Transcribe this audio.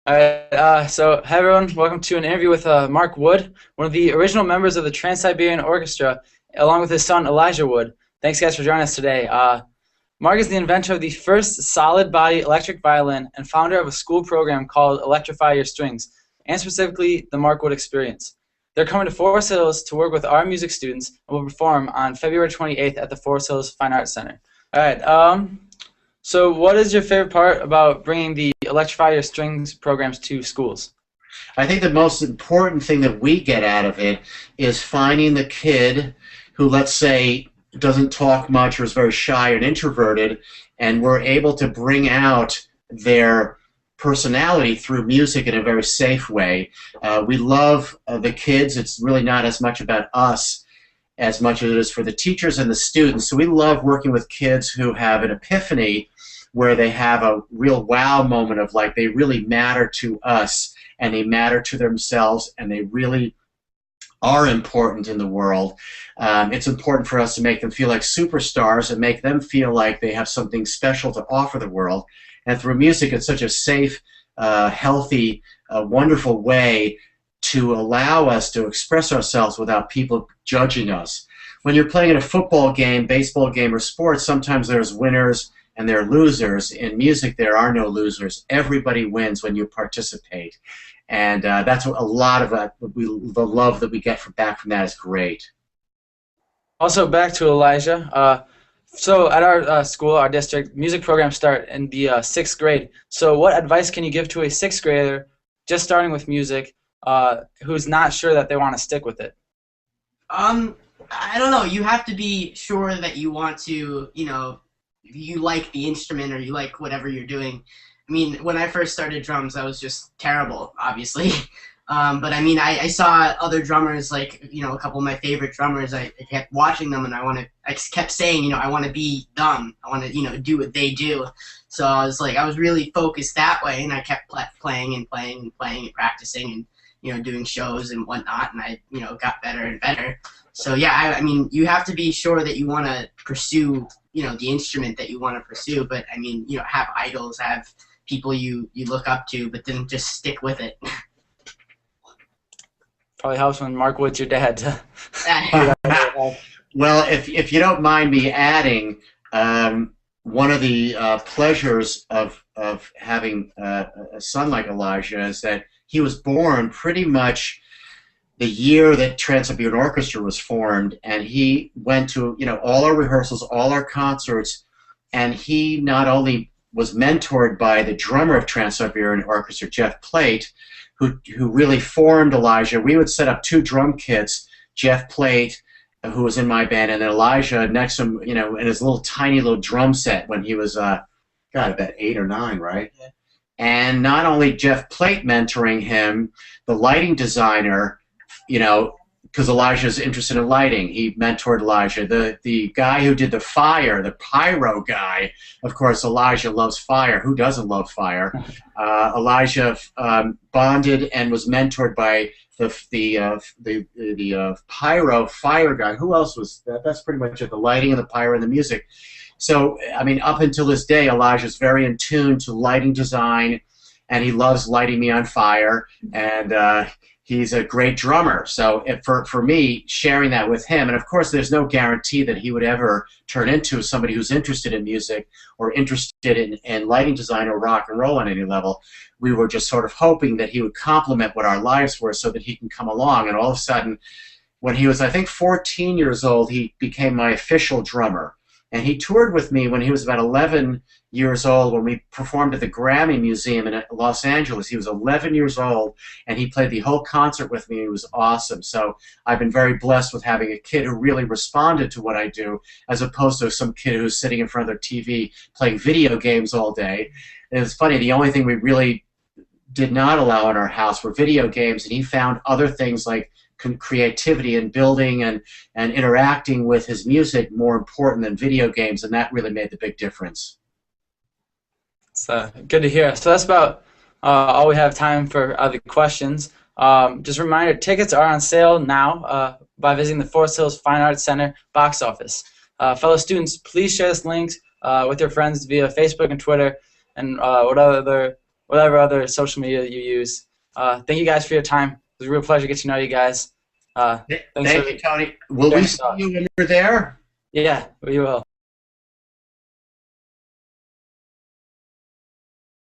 All right, so hi everyone, welcome to an interview with Mark Wood, one of the original members of the TranSiberian Orchestra, along with his son Elijah Wood. Thanks guys for joining us today. Mark is the inventor of the first solid body electric violin and founder of a school program called Electrify Your Strings, and specifically the Mark Wood Experience. They're coming to Forest Hills to work with our music students and will perform on February 28th at the Forest Hills Fine Arts Center. All right, so what is your favorite part about bringing the Electrify Your Strings programs to schools? I think the most important thing that we get out of it is finding the kid who, let's say, doesn't talk much or is very shy and introverted, and we're able to bring out their personality through music in a very safe way. We love the kids. It's really not as much about us as much as it is for the teachers and the students. So we love working with kids who have an epiphany where they have a real wow moment of like they really matter to us and they matter to themselves and they really are important in the world. It's important for us to make them feel like superstars and make them feel like they have something special to offer the world. And through music, it's such a safe, healthy, wonderful way to allow us to express ourselves without people judging us. When you're playing in a football game, baseball game, or sports, sometimes there's winners and there are losers. In music, there are no losers. Everybody wins when you participate. And that's what a lot of the love that we get back from that is great. Also, back to Elijah. So at our school, our district, music programs start in the 6th grade. So what advice can you give to a 6th grader just starting with music who's not sure that they want to stick with it? I don't know. You have to be sure that you want to, you like the instrument or you like whatever you're doing. I mean, when I first started drums, I was just terrible, obviously. But I mean, I saw other drummers, like, a couple of my favorite drummers. I kept watching them, and I kept saying, I want to be them. I want to, do what they do. So I was really focused that way, and I kept playing and playing and playing and practicing and, doing shows and whatnot, and I, got better and better. So yeah, I mean, you have to be sure that you want to pursue, the instrument that you want to pursue. But I mean, have idols, have people you look up to, but then just stick with it. Probably helps when Mark Wood's your dad. Well, if you don't mind me adding, one of the pleasures of having a son like Elijah is that he was born pretty much the year that TranSiberian Orchestra was formed, and he went to all our rehearsals, all our concerts, and he not only was mentored by the drummer of TranSiberian Orchestra, Jeff Plate, who really formed Elijah. We would set up 2 drum kits, Jeff Plate, who was in my band, and then Elijah next to him, in his little tiny little drum set when he was, about 8 or 9, right? Yeah. And not only Jeff Plate mentoring him, the lighting designer, because Elijah's interested in lighting, he mentored Elijah. The guy who did the fire, the pyro guy, of course, Elijah loves fire. Who doesn't love fire? Elijah bonded and was mentored by the pyro fire guy. Who else was that? That's pretty much it. The lighting and the pyro and the music. So I mean, up until this day, Elijah's very in tune to lighting design, and he loves lighting me on fire. And he's a great drummer. So for me, sharing that with him, and of course there's no guarantee that he would ever turn into somebody who's interested in music or interested in lighting design or rock and roll on any level. We were just sort of hoping that he would complement what our lives were so that he can come along. And all of a sudden, when he was, I think, 14 years old, he became my official drummer. And he toured with me when he was about 11 years old when we performed at the Grammy Museum in Los Angeles. He was 11 years old, and he played the whole concert with me. It was awesome. So I've been very blessed with having a kid who really responded to what I do, as opposed to some kid who's sitting in front of their TV playing video games all day. And it's funny, the only thing we really did not allow in our house were video games, and he found other things like creativity and building and interacting with his music more important than video games, and that really made the big difference. It's good to hear. So that's about all we have time for other questions. Just a reminder, tickets are on sale now by visiting the Forest Hills Fine Arts Center box office. Fellow students, please share this link with your friends via Facebook and Twitter, and what other whatever other social media that you use. Thank you guys for your time. It was a real pleasure to get to know you guys. Thanks Thank you, Tony. Will we see you when we're there? Yeah, we will.